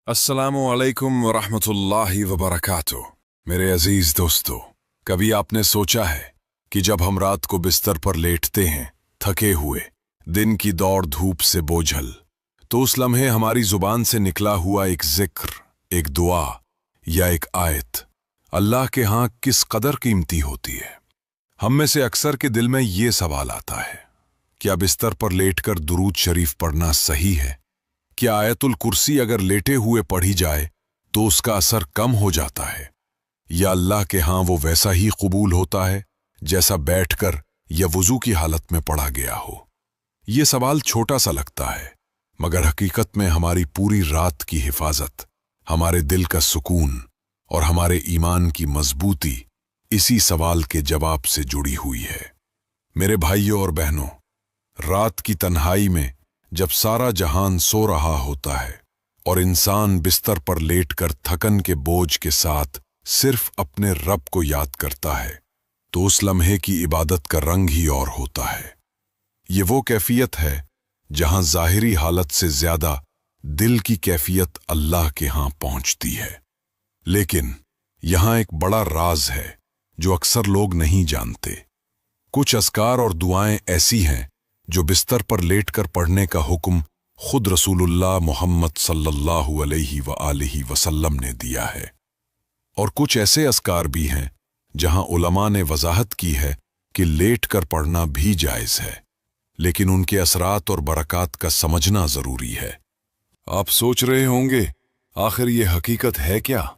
अस्सलामुअलैकुम वरहमतुल्लाहि वबरकातुह। मेरे अजीज दोस्तों, कभी आपने सोचा है कि जब हम रात को बिस्तर पर लेटते हैं थके हुए, दिन की दौड़ धूप से बोझल, तो उस लम्हे हमारी जुबान से निकला हुआ एक जिक्र, एक दुआ या एक आयत अल्लाह के यहाँ किस कदर कीमती होती है। हम में से अक्सर के दिल में ये सवाल आता है, क्या बिस्तर पर लेटकर दुरूद शरीफ पढ़ना सही है? क्या आयतुल कुर्सी अगर लेटे हुए पढ़ी जाए तो उसका असर कम हो जाता है, या अल्लाह के यहाँ वो वैसा ही कबूल होता है जैसा बैठकर या वुजू की हालत में पढ़ा गया हो? ये सवाल छोटा सा लगता है, मगर हकीकत में हमारी पूरी रात की हिफाजत, हमारे दिल का सुकून और हमारे ईमान की मजबूती इसी सवाल के जवाब से जुड़ी हुई है। मेरे भाइयों और बहनों, रात की तन्हाई में जब सारा जहान सो रहा होता है और इंसान बिस्तर पर लेटकर थकन के बोझ के साथ सिर्फ अपने रब को याद करता है, तो उस लम्हे की इबादत का रंग ही और होता है। ये वो कैफियत है जहां जाहिरी हालत से ज्यादा दिल की कैफियत अल्लाह के यहाँ पहुंचती है। लेकिन यहां एक बड़ा राज है जो अक्सर लोग नहीं जानते। कुछ अज़कार और दुआएं ऐसी हैं जो बिस्तर पर लेटकर पढ़ने का हुक्म खुद रसूलुल्लाह मोहम्मद सल्लल्लाहु अलैहि वसल्लम ने दिया है, और कुछ ऐसे अज़कार भी हैं जहां उलमा ने वजाहत की है कि लेटकर पढ़ना भी जायज़ है, लेकिन उनके असरात और बरक़ात का समझना ज़रूरी है। आप सोच रहे होंगे, आखिर ये हकीकत है क्या?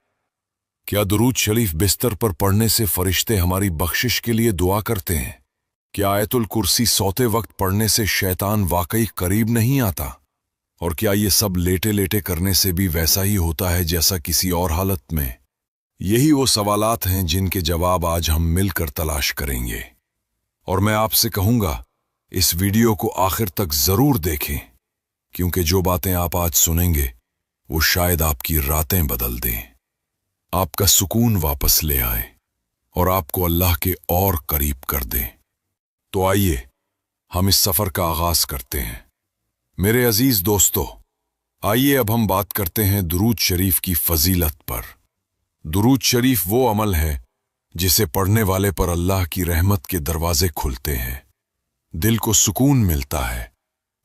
क्या दुरूद शरीफ बिस्तर पर पढ़ने से फरिश्ते हमारी बख्शिश के लिए दुआ करते हैं? क्या आयतुल कुर्सी सोते वक्त पढ़ने से शैतान वाकई करीब नहीं आता? और क्या ये सब लेटे लेटे करने से भी वैसा ही होता है जैसा किसी और हालत में? यही वो सवालात हैं जिनके जवाब आज हम मिलकर तलाश करेंगे। और मैं आपसे कहूँगा, इस वीडियो को आखिर तक ज़रूर देखें, क्योंकि जो बातें आप आज सुनेंगे वो शायद आपकी रातें बदल दें, आपका सुकून वापस ले आए और आपको अल्लाह के और करीब कर दें। तो आइए हम इस सफ़र का आगाज़ करते हैं। मेरे अजीज़ दोस्तों, आइए अब हम बात करते हैं दुरूद शरीफ की फजीलत पर। दुरूद शरीफ वो अमल है जिसे पढ़ने वाले पर अल्लाह की रहमत के दरवाजे खुलते हैं, दिल को सुकून मिलता है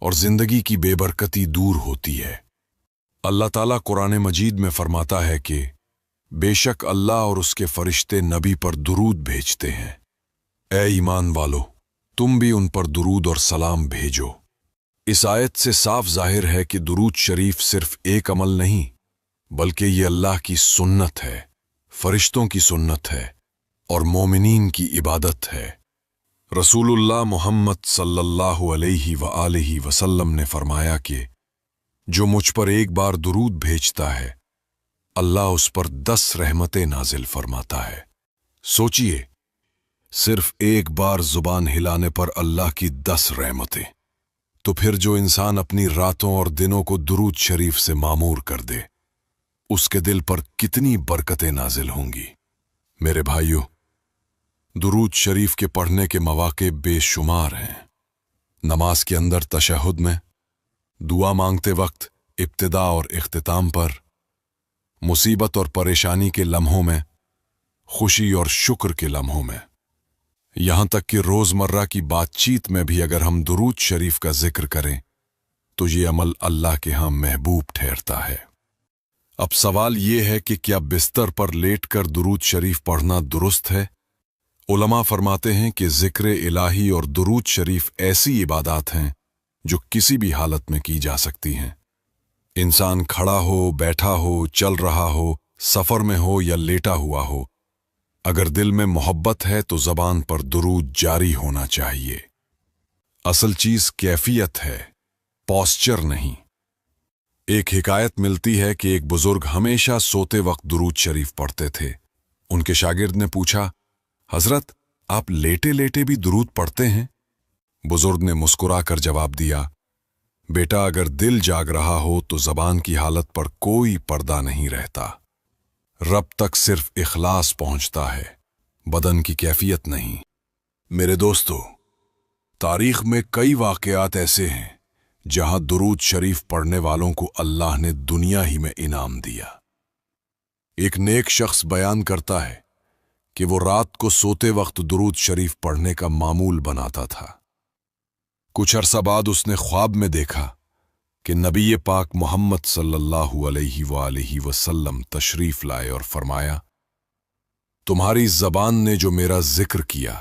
और ज़िंदगी की बेबरकती दूर होती है। अल्लाह ताला कुरान मजीद में फरमाता है कि बेशक अल्लाह और उसके फरिश्ते नबी पर दुरूद भेजते हैं। ए ईमान वालो, तुम भी उन पर दुरूद और सलाम भेजो। इस आयत से साफ जाहिर है कि दुरूद शरीफ सिर्फ एक अमल नहीं, बल्कि ये अल्लाह की सुन्नत है, फरिश्तों की सुन्नत है और मोमिनीन की इबादत है। रसूलुल्लाह मोहम्मद सल्लल्लाहु अलैहि वसल्लम ने फरमाया कि जो मुझ पर एक बार दुरूद भेजता है, अल्लाह उस पर 10 रहमतें नाजिल फरमाता है। सोचिए, सिर्फ एक बार जुबान हिलाने पर अल्लाह की 10 रहमतें। तो फिर जो इंसान अपनी रातों और दिनों को दुरूद शरीफ से मामूर कर दे, उसके दिल पर कितनी बरकतें नाजिल होंगी। मेरे भाइयों, दुरूद शरीफ के पढ़ने के मौके बेशुमार हैं। नमाज के अंदर तशहुद में, दुआ मांगते वक्त इब्तिदा और इख्तिताम पर, मुसीबत और परेशानी के लम्हों में, खुशी और शुक्र के लम्हों में, यहां तक कि रोजमर्रा की बातचीत में भी अगर हम दुरूद शरीफ का जिक्र करें तो ये अमल अल्लाह के यहाँ महबूब ठहरता है। अब सवाल ये है कि क्या बिस्तर पर लेटकर दुरूद शरीफ पढ़ना दुरुस्त है? उलमा फरमाते हैं कि जिक्र इलाही और दुरूद शरीफ ऐसी इबादत हैं जो किसी भी हालत में की जा सकती हैं। इंसान खड़ा हो, बैठा हो, चल रहा हो, सफर में हो या लेटा हुआ हो, अगर दिल में मोहब्बत है तो ज़बान पर दुरूद जारी होना चाहिए। असल चीज़ कैफियत है, पॉस्चर नहीं। एक हिकायत मिलती है कि एक बुजुर्ग हमेशा सोते वक्त दुरूद शरीफ पढ़ते थे। उनके शागिर्द ने पूछा, हजरत, आप लेटे लेटे भी दुरूद पढ़ते हैं? बुजुर्ग ने मुस्कुराकर जवाब दिया, बेटा, अगर दिल जाग रहा हो तो ज़बान की हालत पर कोई पर्दा नहीं रहता। रब तक सिर्फ इखलास पहुंचता है, बदन की कैफियत नहीं। मेरे दोस्तों, तारीख में कई वाक़यात ऐसे हैं जहां दुरूद शरीफ पढ़ने वालों को अल्लाह ने दुनिया ही में इनाम दिया। एक नेक शख्स बयान करता है कि वो रात को सोते वक्त दुरूद शरीफ पढ़ने का मामूल बनाता था। कुछ अरसा बाद उसने ख्वाब में देखा कि नबी पाक मोहम्मद सल्लल्लाहु अलैहि वसल्लम तशरीफ लाए और फरमाया, तुम्हारी ज़बान ने जो मेरा जिक्र किया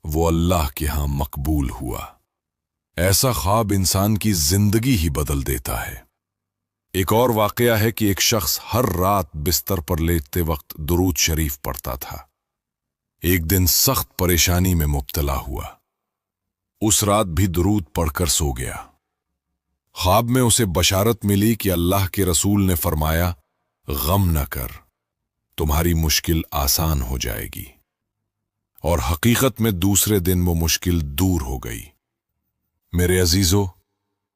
वो अल्लाह के यहां मकबूल हुआ। ऐसा ख्वाब इंसान की जिंदगी ही बदल देता है। एक और वाकया है कि एक शख्स हर रात बिस्तर पर लेटते वक्त दुरूद शरीफ पढ़ता था। एक दिन सख्त परेशानी में मुब्तला हुआ। उस रात भी दुरूद पढ़कर सो गया। ख्वाब में उसे बशारत मिली कि अल्लाह के रसूल ने फरमाया, गम न कर, तुम्हारी मुश्किल आसान हो जाएगी। और हकीकत में दूसरे दिन वो मुश्किल दूर हो गई। मेरे अजीजों,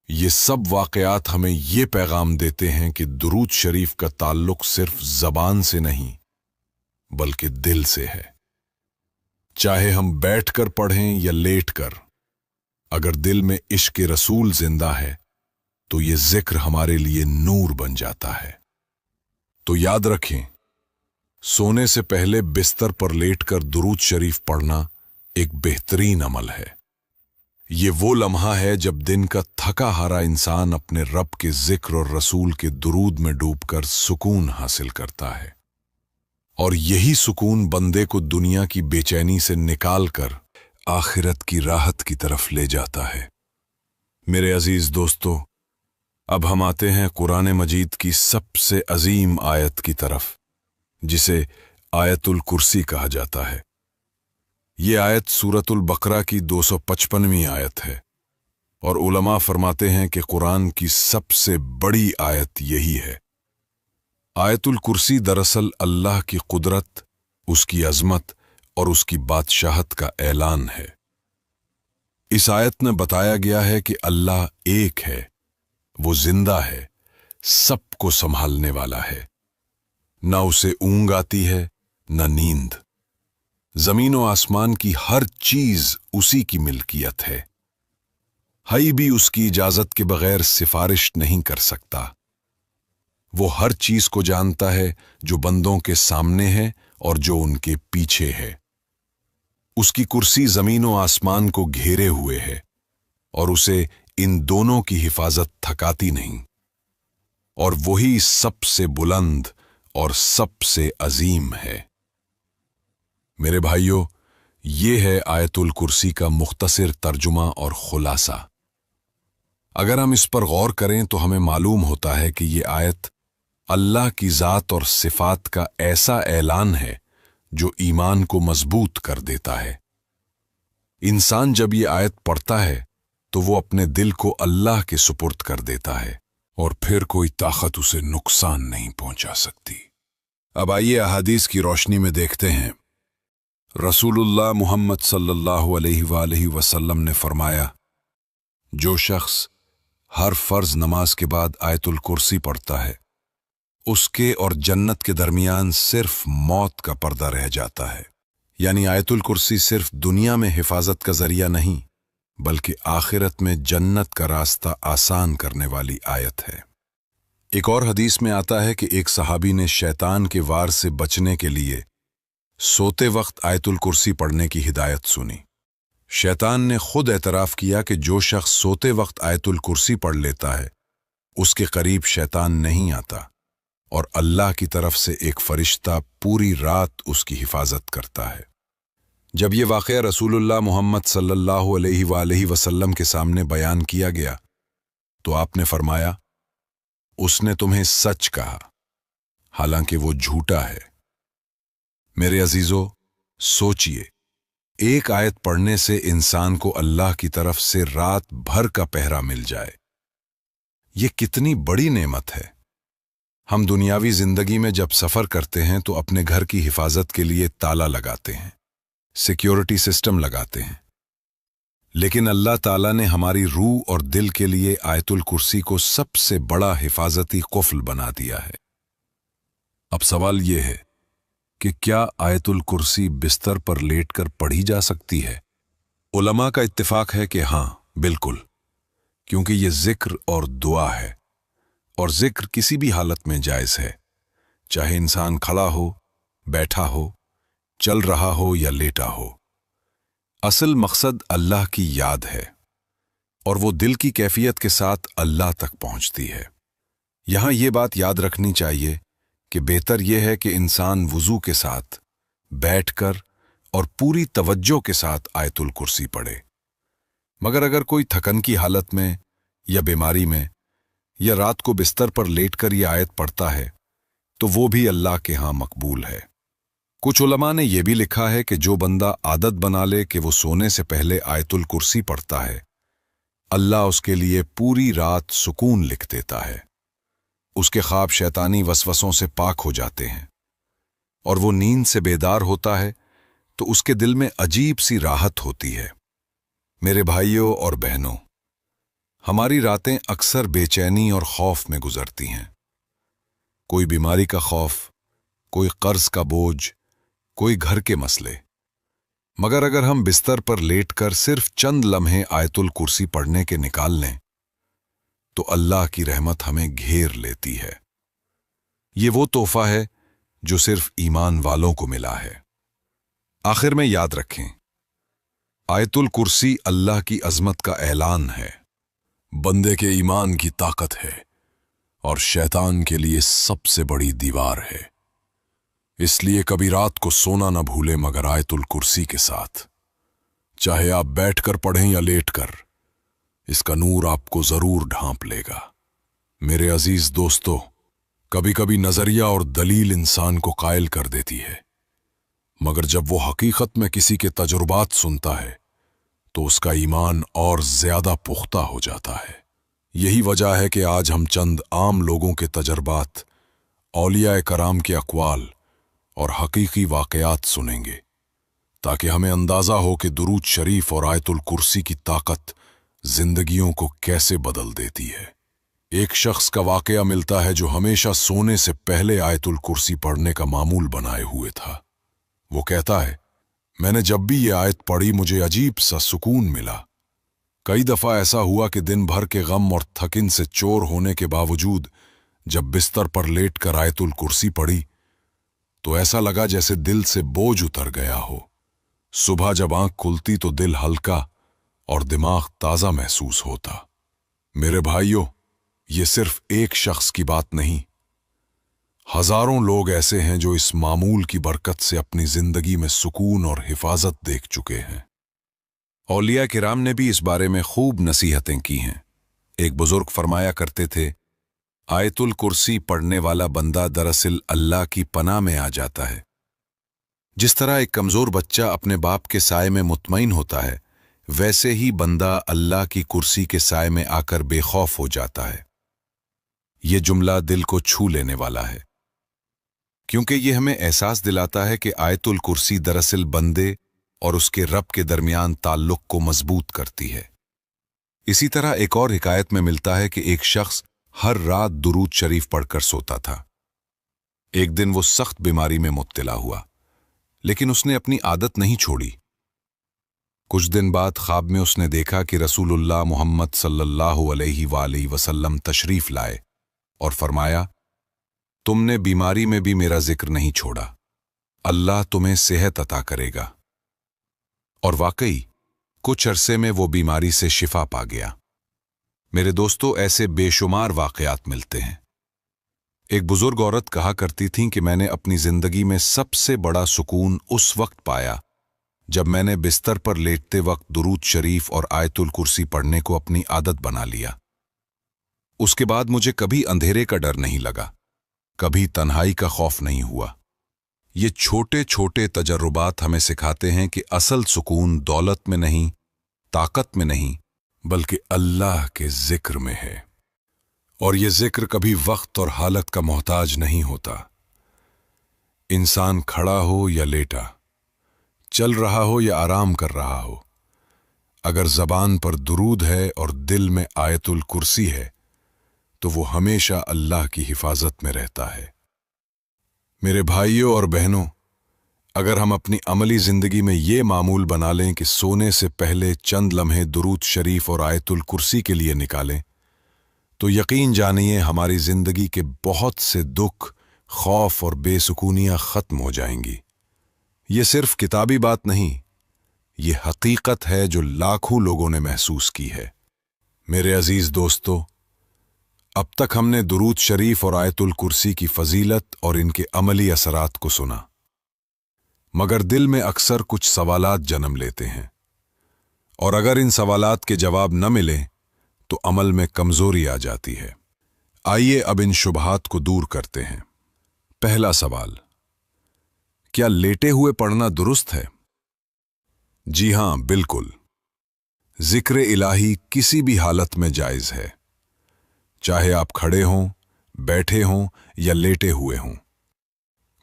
ये सब वाकयात हमें ये पैगाम देते हैं कि दुरूद शरीफ का ताल्लुक सिर्फ जबान से नहीं बल्कि दिल से है। चाहे हम बैठकर पढ़ें या लेटकर, अगर दिल में इश्क रसूल जिंदा है तो ये जिक्र हमारे लिए नूर बन जाता है। तो याद रखें, सोने से पहले बिस्तर पर लेटकर दुरूद शरीफ पढ़ना एक बेहतरीन अमल है। ये वो लम्हा है जब दिन का थका हारा इंसान अपने रब के जिक्र और रसूल के दुरूद में डूबकर सुकून हासिल करता है। और यही सुकून बंदे को दुनिया की बेचैनी से निकालकर आखिरत की राहत की तरफ ले जाता है। मेरे अजीज दोस्तों, अब हम आते हैं कुरान मजीद की सबसे अजीम आयत की तरफ, जिसे आयतुल कुर्सी कहा जाता है। ये आयत सूरतुल बकरा की 255वीं आयत है और उलमा फरमाते हैं कि कुरान की सबसे बड़ी आयत यही है। आयतुल कुर्सी दरअसल अल्लाह की कुदरत, उसकी अजमत और उसकी बादशाहत का ऐलान है। इस आयत में बताया गया है कि अल्लाह एक है, वो जिंदा है, सबको संभालने वाला है। ना उसे ऊंघ आती है न नींद। जमीन और आसमान की हर चीज उसी की मिल्कियत है। हई भी उसकी इजाजत के बगैर सिफारिश नहीं कर सकता। वो हर चीज को जानता है जो बंदों के सामने है और जो उनके पीछे है। उसकी कुर्सी जमीन और आसमान को घेरे हुए है और उसे इन दोनों की हिफाजत थकाती नहीं। और वही सबसे बुलंद और सबसे अजीम है। मेरे भाइयों, ये है आयतुल कुर्सी का मुख्तसर तर्जुमा और खुलासा। अगर हम इस पर गौर करें तो हमें मालूम होता है कि ये आयत अल्लाह की ज़ात और सिफात का ऐसा ऐलान है जो ईमान को मजबूत कर देता है। इंसान जब ये आयत पढ़ता है तो वो अपने दिल को अल्लाह के सुपुर्द कर देता है और फिर कोई ताकत उसे नुकसान नहीं पहुंचा सकती। अब आइए अहादीस की रोशनी में देखते हैं। रसूलुल्लाह मुहम्मद सल्लल्लाहु अलैहि वसल्लम ने फरमाया, जो शख्स हर फर्ज नमाज के बाद आयतुल कुर्सी पढ़ता है, उसके और जन्नत के दरमियान सिर्फ मौत का पर्दा रह जाता है। यानी आयतुल कुर्सी सिर्फ दुनिया में हिफाजत का जरिया नहीं बल्कि आखिरत में जन्नत का रास्ता आसान करने वाली आयत है। एक और हदीस में आता है कि एक सहाबी ने शैतान के वार से बचने के लिए सोते वक्त आयतुल कुर्सी पढ़ने की हिदायत सुनी। शैतान ने खुद एतराफ़ किया कि जो शख्स सोते वक्त आयतुल कुर्सी पढ़ लेता है उसके करीब शैतान नहीं आता और अल्लाह की तरफ से एक फरिश्ता पूरी रात उसकी हिफाजत करता है। जब ये वाक़या रसूलुल्लाह मुहम्मद सल्लल्लाहु अलैहि वसल्लम के सामने बयान किया गया तो आपने फरमाया, उसने तुम्हें सच कहा, हालांकि वो झूठा है। मेरे अजीजों, सोचिए, एक आयत पढ़ने से इंसान को अल्लाह की तरफ से रात भर का पहरा मिल जाए। ये कितनी बड़ी नेमत है। हम दुनियावी जिंदगी में जब सफर करते हैं तो अपने घर की हिफाजत के लिए ताला लगाते हैं, सिक्योरिटी सिस्टम लगाते हैं, लेकिन अल्लाह ताला ने हमारी रूह और दिल के लिए आयतुल कुर्सी को सबसे बड़ा हिफाजती कुफ्ल बना दिया है। अब सवाल यह है कि क्या आयतुल कुर्सी बिस्तर पर लेटकर पढ़ी जा सकती है? उलमा का इत्तिफाक है कि हाँ, बिल्कुल। क्योंकि ये जिक्र और दुआ है, और जिक्र किसी भी हालत में जायज़ है, चाहे इंसान खड़ा हो, बैठा हो, चल रहा हो या लेटा हो। असल मकसद अल्लाह की याद है, और वो दिल की कैफियत के साथ अल्लाह तक पहुंचती है। यहां ये बात याद रखनी चाहिए कि बेहतर यह है कि इंसान वुज़ू के साथ बैठकर और पूरी तवज्जो के साथ आयतुल कुर्सी पढ़े। मगर अगर कोई थकन की हालत में या बीमारी में या रात को बिस्तर पर लेटकर यह आयत पढ़ता है तो वो भी अल्लाह के यहाँ मकबूल है। कुछ उलमा ने यह भी लिखा है कि जो बंदा आदत बना ले कि वो सोने से पहले आयतुल कुर्सी पढ़ता है, अल्लाह उसके लिए पूरी रात सुकून लिख देता है। उसके ख्वाब शैतानी वसवसों से पाक हो जाते हैं और वो नींद से बेदार होता है तो उसके दिल में अजीब सी राहत होती है। मेरे भाइयों और बहनों, हमारी रातें अक्सर बेचैनी और खौफ में गुजरती हैं। कोई बीमारी का खौफ, कोई कर्ज का बोझ, कोई घर के मसले। मगर अगर हम बिस्तर पर लेटकर सिर्फ चंद लम्हे आयतुल कुर्सी पढ़ने के निकाल लें तो अल्लाह की रहमत हमें घेर लेती है। ये वो तोहफा है जो सिर्फ ईमान वालों को मिला है। आखिर में याद रखें, आयतुल कुर्सी अल्लाह की अजमत का ऐलान है, बंदे के ईमान की ताकत है और शैतान के लिए सबसे बड़ी दीवार है। इसलिए कभी रात को सोना न भूले मगर आयतुल कुर्सी के साथ। चाहे आप बैठकर पढ़ें या लेटकर, इसका नूर आपको जरूर ढांप लेगा। मेरे अजीज दोस्तों, कभी कभी नजरिया और दलील इंसान को कायल कर देती है, मगर जब वो हकीकत में किसी के तजुर्बात सुनता है तो उसका ईमान और ज्यादा पुख्ता हो जाता है। यही वजह है कि आज हम चंद आम लोगों के तजुर्बात, औलिया कराम के अक़वाल और हकीकी वाक़यात सुनेंगे, ताकि हमें अंदाजा हो कि दुरूद शरीफ और आयतुल कुर्सी की ताकत जिंदगियों को कैसे बदल देती है। एक शख्स का वाक़या मिलता है जो हमेशा सोने से पहले आयतुल कुर्सी पढ़ने का मामूल बनाए हुए था। वो कहता है, मैंने जब भी ये आयत पढ़ी मुझे अजीब सा सुकून मिला। कई दफा ऐसा हुआ कि दिन भर के गम और थकिन से चोर होने के बावजूद जब बिस्तर पर लेटकर आयतुल कुर्सी पढ़ी तो ऐसा लगा जैसे दिल से बोझ उतर गया हो। सुबह जब आंख खुलती तो दिल हल्का और दिमाग ताजा महसूस होता। मेरे भाइयों, ये सिर्फ एक शख्स की बात नहीं, हजारों लोग ऐसे हैं जो इस मामूल की बरकत से अपनी जिंदगी में सुकून और हिफाजत देख चुके हैं। औलिया किराम ने भी इस बारे में खूब नसीहतें की हैं। एक बुजुर्ग फरमाया करते थे, आयतुल कुर्सी पढ़ने वाला बंदा दरअसल अल्लाह की पनाह में आ जाता है। जिस तरह एक कमजोर बच्चा अपने बाप के साए में मुतमईन होता है, वैसे ही बंदा अल्लाह की कुर्सी के साए में आकर बेखौफ हो जाता है। यह जुमला दिल को छू लेने वाला है, क्योंकि यह हमें एहसास दिलाता है कि आयतुल कुर्सी दरअसल बंदे और उसके रब के दरमियान ताल्लुक को मजबूत करती है। इसी तरह एक और हिकायत में मिलता है कि एक शख्स हर रात दुरूद शरीफ पढ़कर सोता था। एक दिन वो सख्त बीमारी में मुब्तला हुआ, लेकिन उसने अपनी आदत नहीं छोड़ी। कुछ दिन बाद ख्वाब में उसने देखा कि रसूलुल्लाह मोहम्मद सल्लल्लाहु अलैहि वसल्लम तशरीफ लाए और फरमाया, तुमने बीमारी में भी मेरा जिक्र नहीं छोड़ा, अल्लाह तुम्हें सेहत अता करेगा। और वाकई कुछ अरसे में वो बीमारी से शिफा पा गया। मेरे दोस्तों, ऐसे बेशुमार वाकयात मिलते हैं। एक बुजुर्ग औरत कहा करती थीं कि मैंने अपनी जिंदगी में सबसे बड़ा सुकून उस वक्त पाया जब मैंने बिस्तर पर लेटते वक्त दुरूद शरीफ और आयतुल कुर्सी पढ़ने को अपनी आदत बना लिया। उसके बाद मुझे कभी अंधेरे का डर नहीं लगा, कभी तन्हाई का खौफ नहीं हुआ। ये छोटे छोटे तजर्रुबात हमें सिखाते हैं कि असल सुकून दौलत में नहीं, ताकत में नहीं, बल्कि अल्लाह के जिक्र में है। और ये जिक्र कभी वक्त और हालत का मोहताज नहीं होता। इंसान खड़ा हो या लेटा, चल रहा हो या आराम कर रहा हो, अगर जबान पर दुरूद है और दिल में आयतुल कुर्सी है तो वो हमेशा अल्लाह की हिफाजत में रहता है। मेरे भाइयों और बहनों, अगर हम अपनी अमली जिंदगी में ये मामूल बना लें कि सोने से पहले चंद लम्हे दुरूद शरीफ और आयतुल कुर्सी के लिए निकालें, तो यकीन जानिए हमारी जिंदगी के बहुत से दुख, खौफ और बेसुकूनियां खत्म हो जाएंगी। ये सिर्फ किताबी बात नहीं, ये हकीकत है जो लाखों लोगों ने महसूस की है। मेरे अजीज दोस्तों, अब तक हमने दुरूद शरीफ और आयतुल कुर्सी की फजीलत और इनके अमली असरात को सुना, मगर दिल में अक्सर कुछ सवालात जन्म लेते हैं, और अगर इन सवालात के जवाब न मिले तो अमल में कमजोरी आ जाती है। आइए अब इन शुबहात को दूर करते हैं। पहला सवाल, क्या लेटे हुए पढ़ना दुरुस्त है? जी हां, बिल्कुल। जिक्र इलाही किसी भी हालत में जायज है, चाहे आप खड़े हों, बैठे हों या लेटे हुए हों।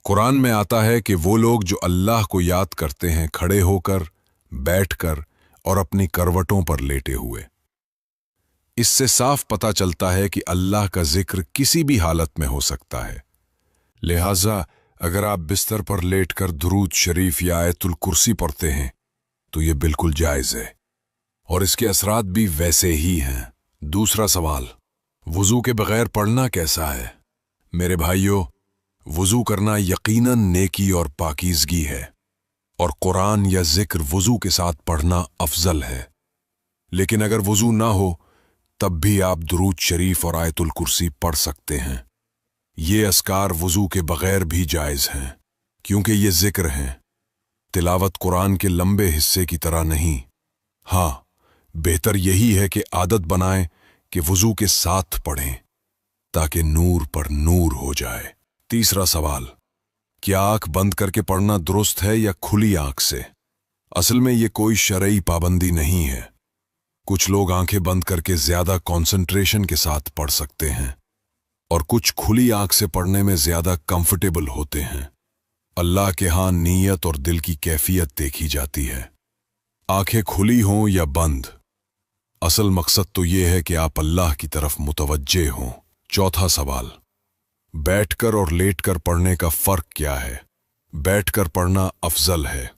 कुरान में आता है कि वो लोग जो अल्लाह को याद करते हैं खड़े होकर, बैठकर और अपनी करवटों पर लेटे हुए। इससे साफ पता चलता है कि अल्लाह का जिक्र किसी भी हालत में हो सकता है। लिहाजा अगर आप बिस्तर पर लेटकर दुरूद शरीफ या आयतुल कुर्सी पढ़ते हैं तो ये बिल्कुल जायज है, और इसके असरात भी वैसे ही हैं। दूसरा सवाल, वुजू के बगैर पढ़ना कैसा है? मेरे भाइयों, वुजू करना यकीनन नेकी और पाकीज़गी है, और कुरान या जिक्र वुजू के साथ पढ़ना अफजल है। लेकिन अगर वुजू ना हो तब भी आप दुरूद शरीफ और आयतुल कुर्सी पढ़ सकते हैं। ये अस्कार वुजू के बगैर भी जायज हैं, क्योंकि ये जिक्र हैं, तिलावत कुरान के लंबे हिस्से की तरह नहीं। हाँ, बेहतर यही है कि आदत बनाएं कि वुजू के साथ पढ़ें, ताकि नूर पर नूर हो जाए। तीसरा सवाल, क्या आंख बंद करके पढ़ना दुरुस्त है या खुली आंख से? असल में ये कोई शरई पाबंदी नहीं है। कुछ लोग आंखें बंद करके ज्यादा कंसंट्रेशन के साथ पढ़ सकते हैं, और कुछ खुली आंख से पढ़ने में ज्यादा कंफर्टेबल होते हैं। अल्लाह के हां नीयत और दिल की कैफियत देखी जाती है। आंखें खुली हों या बंद, असल मकसद तो यह है कि आप अल्लाह की तरफ मुतवज्जे हों। चौथा सवाल, बैठकर और लेटकर पढ़ने का फर्क क्या है? बैठकर पढ़ना अफजल है,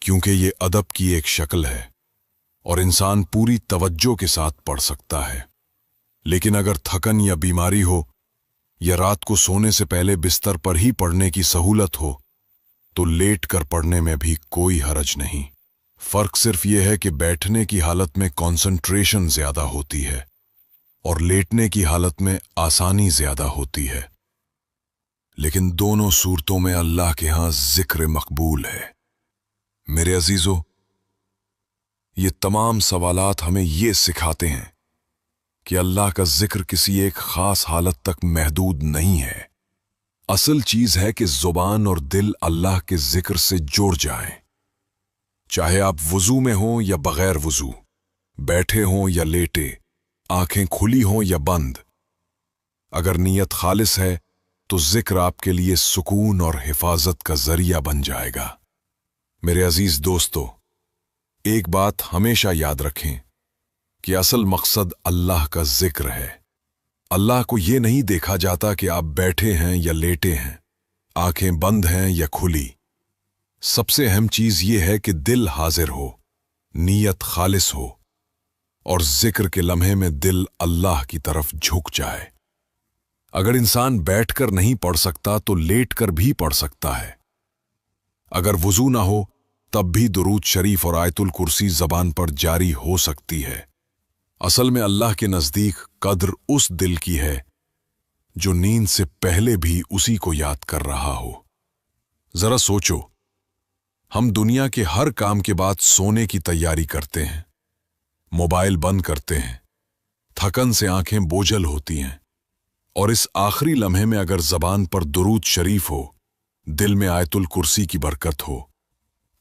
क्योंकि ये अदब की एक शक्ल है और इंसान पूरी तवज्जो के साथ पढ़ सकता है। लेकिन अगर थकन या बीमारी हो या रात को सोने से पहले बिस्तर पर ही पढ़ने की सहूलत हो तो लेट कर पढ़ने में भी कोई हरज नहीं। फर्क सिर्फ यह है कि बैठने की हालत में कंसंट्रेशन ज्यादा होती है और लेटने की हालत में आसानी ज्यादा होती है। लेकिन दोनों सूरतों में अल्लाह के यहां जिक्र मकबूल है। मेरे अजीजों, ये तमाम सवालात हमें ये सिखाते हैं कि अल्लाह का जिक्र किसी एक खास हालत तक महदूद नहीं है। असल चीज है कि जुबान और दिल अल्लाह के जिक्र से जुड़ जाएं। चाहे आप वुजू में हों या बगैर वुजू, बैठे हों या लेटे, आंखें खुली हों या बंद, अगर नीयत खालिस है तो जिक्र आपके लिए सुकून और हिफाजत का जरिया बन जाएगा। मेरे अजीज दोस्तों, एक बात हमेशा याद रखें कि असल मकसद अल्लाह का जिक्र है। अल्लाह को यह नहीं देखा जाता कि आप बैठे हैं या लेटे हैं, आंखें बंद हैं या खुली। सबसे अहम चीज यह है कि दिल हाजिर हो, नीयत खालिस हो और जिक्र के लम्हे में दिल अल्लाह की तरफ झुक जाए। अगर इंसान बैठकर नहीं पढ़ सकता तो लेटकर भी पढ़ सकता है। अगर वुजू ना हो तब भी दुरूद शरीफ और आयतुल कुर्सी जबान पर जारी हो सकती है। असल में अल्लाह के नजदीक कद्र उस दिल की है जो नींद से पहले भी उसी को याद कर रहा हो। जरा सोचो, हम दुनिया के हर काम के बाद सोने की तैयारी करते हैं, मोबाइल बंद करते हैं, थकन से आंखें बोझल होती हैं, और इस आखिरी लम्हे में अगर जबान पर दुरूद शरीफ हो, दिल में आयतुल कुर्सी की बरकत हो,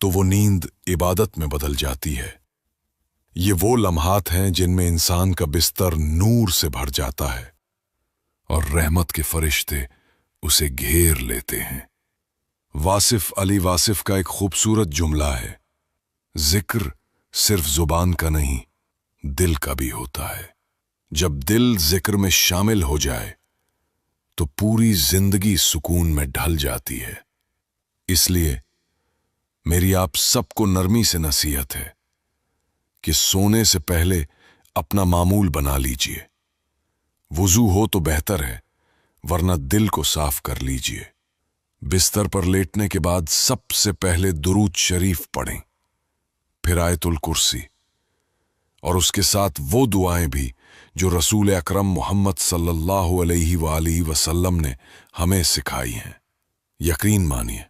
तो वो नींद इबादत में बदल जाती है। ये वो लम्हात हैं जिनमें इंसान का बिस्तर नूर से भर जाता है और रहमत के फरिश्ते उसे घेर लेते हैं। वासिफ अली वासिफ का एक खूबसूरत जुमला है, जिक्र सिर्फ जुबान का नहीं, दिल का भी होता है। जब दिल जिक्र में शामिल हो जाए तो पूरी जिंदगी सुकून में ढल जाती है। इसलिए मेरी आप सबको नरमी से नसीहत है कि सोने से पहले अपना मामूल बना लीजिए। वुजू हो तो बेहतर है, वरना दिल को साफ कर लीजिए। बिस्तर पर लेटने के बाद सबसे पहले दुरूद शरीफ पढ़ें, फिर आयतुल कुर्सी, और उसके साथ वो दुआएं भी जो रसूल अकरम मोहम्मद सल्लल्लाहु अलैहि वसल्लम ने हमें सिखाई हैं। यकीन मानिए,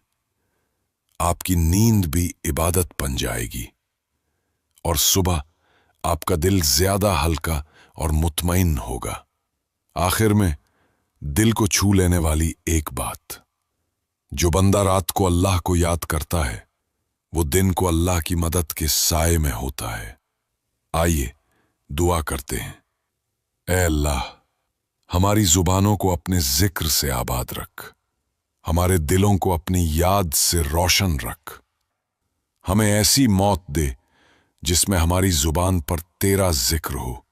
आपकी नींद भी इबादत बन जाएगी और सुबह आपका दिल ज्यादा हल्का और मुतमईन होगा। आखिर में दिल को छू लेने वाली एक बात, जो बंदा रात को अल्लाह को याद करता है वो दिन को अल्लाह की मदद के साए में होता है। आइए दुआ करते हैं। ऐ अल्लाह, हमारी जुबानों को अपने जिक्र से आबाद रख, हमारे दिलों को अपनी याद से रोशन रख। हमें ऐसी मौत दे जिसमें हमारी जुबान पर तेरा जिक्र हो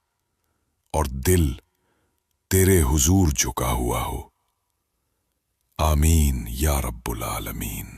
और दिल तेरे हुजूर झुका हुआ हो। आमीन या रब्बुल आलमीन।